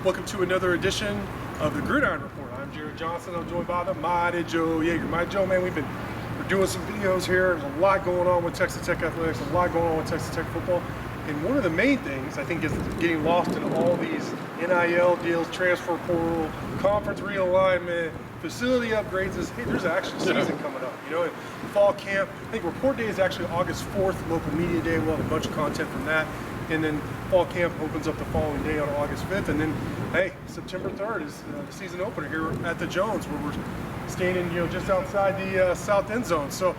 Welcome to another edition of the Gridiron Report. I'm Jarret Johnson. I'm joined by the mighty Joe Yeager. My Joe, man, we're doing some videos here. There's a lot going on with Texas Tech athletics, a lot going on with Texas Tech football. And one of the main things I think is getting lost in all these NIL deals, transfer portal, conference realignment, facility upgrades is, hey, there's actually season coming up. You know, and fall camp, I think report day is actually August 4th, local media day. We'll have a bunch of content from that. And then fall camp opens up the following day on August 5th. And then, hey, September 3rd is the season opener here at the Jones, where we're standing, you know, just outside the south end zone. So,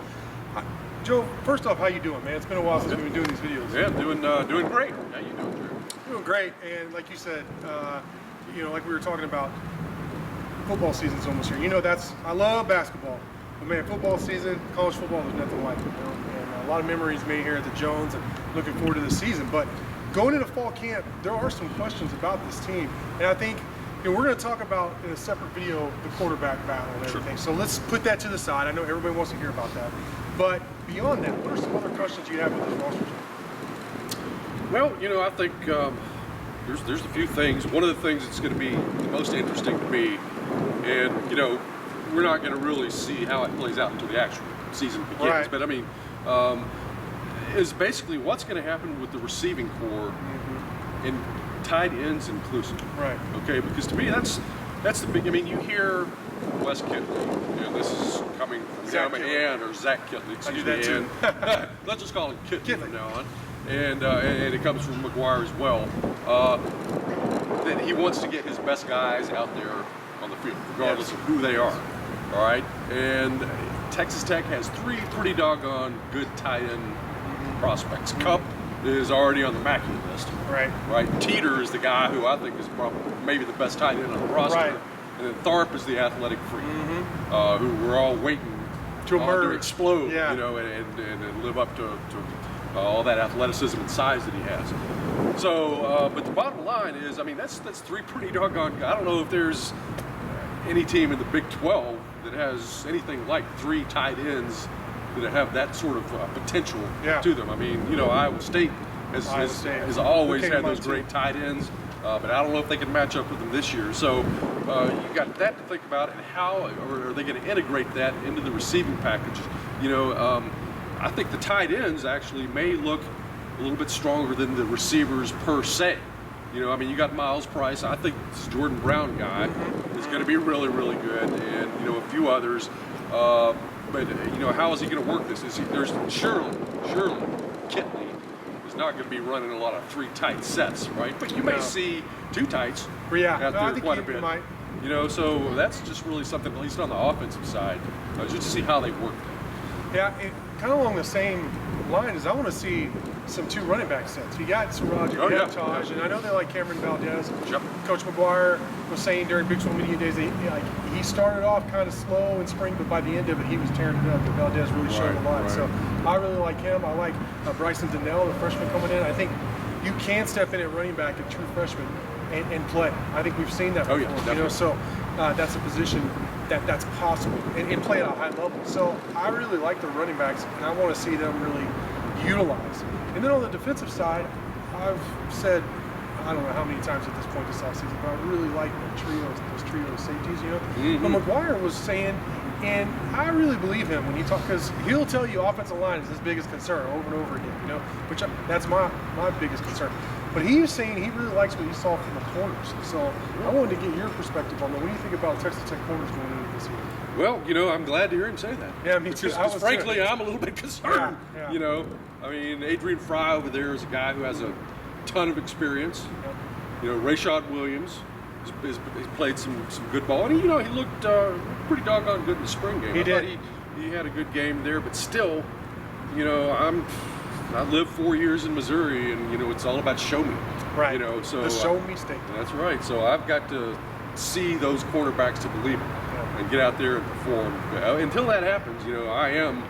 Joe, first off, how you doing, man? It's been a while since we've been doing these videos. Yeah, doing great. How you doing, Drew? Doing great. And like you said, you know, like we were talking about, football season's almost here. You know, I love basketball. But man, football season, college football, there's nothing like it. You know? And a lot of memories made here at the Jones, and looking forward to the season. But going into fall camp, there are some questions about this team. And I think, you know, we're going to talk about in a separate video the quarterback battle and everything. Sure. So let's put that to the side. I know everybody wants to hear about that. But beyond that, what are some other questions you have with this roster? Well, you know, I think there's a few things. One of the things that's going to be the most interesting to me, and, you know, we're not going to really see how it plays out until the actual season begins. Right. But, I mean, is basically what's going to happen with the receiving core and tight ends inclusive. Right. Okay, because to me, that's the big, I mean, you hear Wes Kitley, you know, this is coming from Ann or Zach Kitley, excuse me, and let's just call him Kitley from now on. And it comes from McGuire as well, that he wants to get his best guys out there on the field, regardless of who they are, all right? And Texas Tech has three pretty doggone good tight end prospects. Cup is already on the Mackey list. Right. Teeter is the guy who I think is probably maybe the best tight end on the roster. Right. And then Tharp is the athletic freak, who we're all waiting to explode, you know, and live up to all that athleticism and size that he has. So, but the bottom line is, I mean, that's three pretty doggone. I don't know if there's any team in the Big 12 that has anything like three tight ends that have that sort of potential to them. I mean, you know, Iowa State has always had those great tight ends, but I don't know if they can match up with them this year. So you got that to think about, and how are they going to integrate that into the receiving package? You know, I think the tight ends actually may look a little bit stronger than the receivers per se. You know, I mean, you got Miles Price. I think this Jordan Brown guy is going to be really, really good, and, you know, a few others. But, you know, how is he going to work this? There's surely Kitley is not going to be running a lot of three tight sets, right? But you may see two tights out there quite a bit. You know, so that's just really something, at least on the offensive side, just to see how they work. Yeah, kind of along the same line is I want to see some two running back sets. You got Siraj, you got Taj, and I know they like Cameron Valdez. Coach McGuire was saying during Big 12 Media Days that he started off kind of slow in spring, but by the end of it, he was tearing it up. And Valdez really showed a lot. So I really like him. I like Bryson Donnell, the freshman coming in. I think you can step in at running back, a true freshman, and play. I think we've seen that before. You know, so that's a position that's possible and play at a high level. So I really like the running backs, and I want to see them really utilized. And then on the defensive side, I've said, I don't know how many times at this point this offseason, but I really like those trio of safeties, you know. But McGuire was saying, and I really believe him when he talks, because he'll tell you offensive line is his biggest concern over and over again, you know, which that's my biggest concern. But he was saying he really likes what he saw from the corners. So I wanted to get your perspective on that. What do you think about Texas Tech corners going into this year? Well, you know, I'm glad to hear him say that. Yeah, me too. Because frankly, I'm a little bit concerned. You know, I mean, Adrian Fry over there is a guy who has a ton of experience. You know, Rashad Williams has played some good ball, and he looked pretty doggone good in the spring game. He did. He had a good game there, but still, you know, I lived 4 years in Missouri, and, you know, it's all about show me. Right. You know, so the show me state. That's right. So I've got to see those quarterbacks to believe it and get out there and perform. Until that happens, you know, I am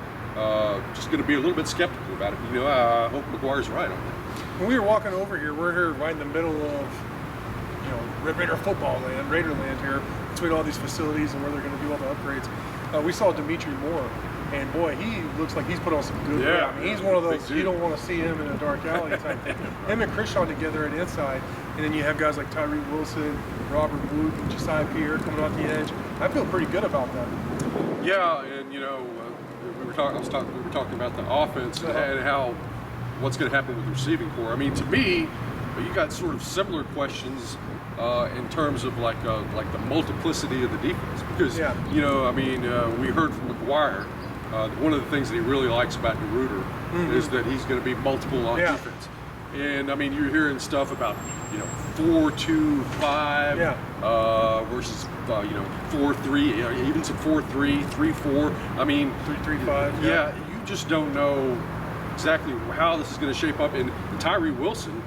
just going to be a little bit skeptical about it. You know, I hope McGuire's right on that. When we were walking over here, we're here right in the middle of, you know, Raider football land, Raider land here, between all these facilities and where they're going to do all the upgrades. We saw Dimitri Moore And boy, he looks like he's put on some good weight. I mean, he's one of those you don't want to see him in a dark alley type thing. Him and Krishan together at inside, and then you have guys like Tyree Wilson, Robert Wood, Josiah Pierre coming off the edge. I feel pretty good about that. Yeah, and you know, we were talking about the offense and how what's going to happen with the receiving core. I mean, to me, you got sort of similar questions in terms of like the multiplicity of the defense, because you know, I mean, we heard from McGuire. One of the things that he really likes about DeRuyter is that he's going to be multiple on defense. And I mean, you're hearing stuff about, you know, 4-2-5 versus you know, 4-3, even some 4-3, 3-4. I mean, 3-3-5. Yeah, you just don't know exactly how this is going to shape up. And Tyree Wilson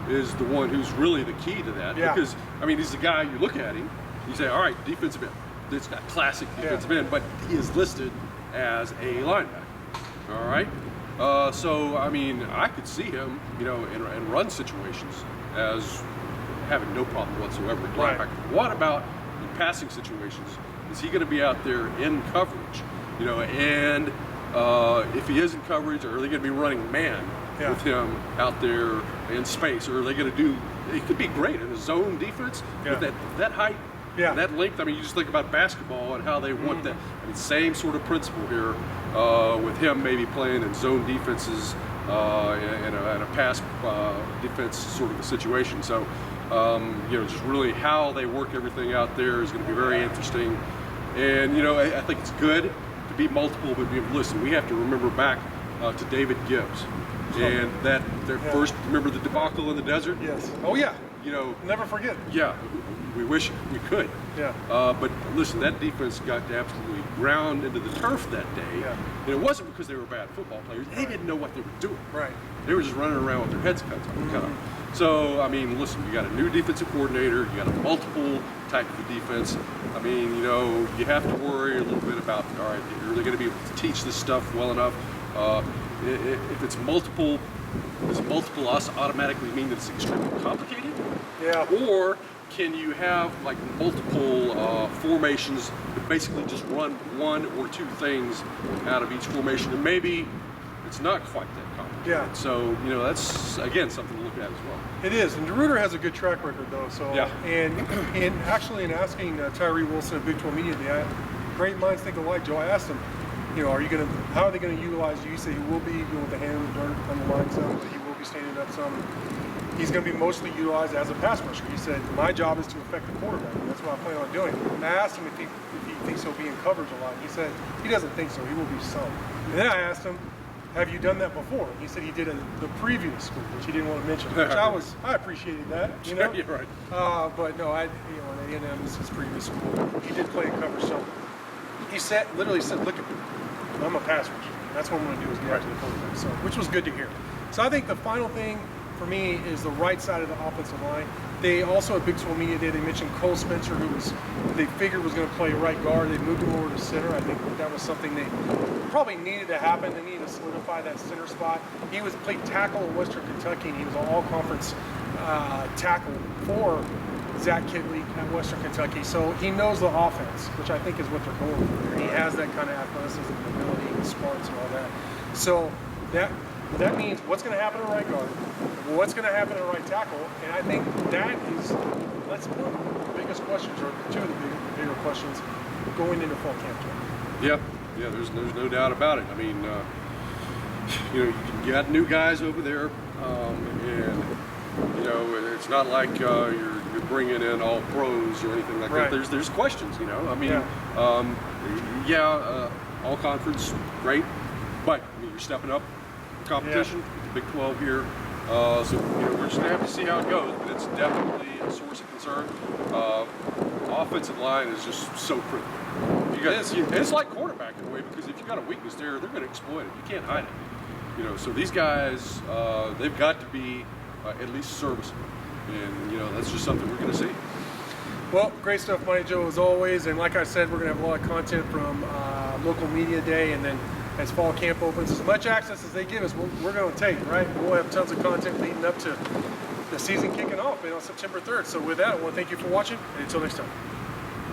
is the one who's really the key to that, because I mean, he's the guy. You look at him, you say, all right, defensive end. It's got classic defensive end, but he is listed as a linebacker. All right, so I mean, I could see him, you know, in run situations as having no problem whatsoever with linebacker. What about in passing situations? Is he going to be out there in coverage? You know, and if he is in coverage, are they going to be running man with him out there in space, or are they going to do? It could be great in a zone defense with that height. And that length, I mean, you just think about basketball and how they want that. I mean, same sort of principle here with him maybe playing in zone defenses in a pass defense sort of a situation. So, you know, just really how they work everything out there is going to be very interesting. And, you know, I think it's good to be multiple, but listen, we have to remember back to David Gibbs. And that their first, remember the debacle in the desert? Yes. Oh, yeah. You know, never forget. Yeah. We wish we could. Yeah. But listen, that defense got absolutely ground into the turf that day. Yeah. And it wasn't because they were bad football players. They didn't know what they were doing. Right. They were just running around with their heads cut off. So, I mean, listen, you got a new defensive coordinator. You got a multiple type of defense. I mean, you know, you have to worry a little bit about, all right, are they going to be able to teach this stuff well enough? If it's multiple, does multiple automatically mean that it's extremely complicated? Yeah. Or can you have like multiple formations that basically just run one or two things out of each formation, and maybe it's not quite that complicated. Yeah. So, you know, that's again something to look at as well. It is, and DeRuyter has a good track record though. So and actually in asking Tyree Wilson at Big 12 Media Day, great minds think alike. Joe, I asked him, you know, how are they going to utilize you? He said he will be going with the hand and dirt on the line some, but he will be standing up some. He's going to be mostly utilized as a pass rusher. He said, my job is to affect the quarterback, and that's what I plan on doing. And I asked him if he thinks he'll be in coverage a lot. He said he doesn't think so. He will be some. And then I asked him, have you done that before? He said he did it at the previous school, which he didn't want to mention, which I appreciated that, you know? You're right. But no, at A&M, this is his previous school. He did play in coverage some. He literally said, look at me. I'm a pass rusher. That's what I'm going to do is get after the quarterback. So, which was good to hear. So I think the final thing for me is the right side of the offensive line. They also at Big 12 Media Day, they mentioned Cole Spencer, they figured was going to play right guard. They moved him over to center. I think that was something they probably needed to happen. They needed to solidify that center spot. He played tackle in Western Kentucky, and he was an all-conference tackle for Zach Kidley at Western Kentucky. So he knows the offense, which I think is what they're going for. He has that kind of athleticism, ability, and smarts and all that. So that means what's going to happen at right guard, what's going to happen at right tackle, and I think that is, that's one of the biggest questions, or two of the bigger questions going into fall camp. Yeah, there's no doubt about it. I mean, you know, you got new guys over there, and you know, it's not like you're bringing in all pros or anything like that. There's questions, you know. I mean, all conference, great, but I mean, you're stepping up competition, the Big 12 here. So you know, we're just gonna have to see how it goes, but it's definitely a source of concern. Offensive line is just so critical. It's like quarterback in a way, because if you got a weakness there, they're gonna exploit it. You can't hide it. You know, so these guys, they've got to be at least serviceable, and you know, that's just something we're gonna see. Well, great stuff, Mighty Joe, as always. And like I said, we're gonna have a lot of content from local media day, and then as fall camp opens, as much access as they give us, we're going to take, right? We'll have tons of content leading up to the season kicking off on September 3rd. So with that, I want to thank you for watching, and until next time.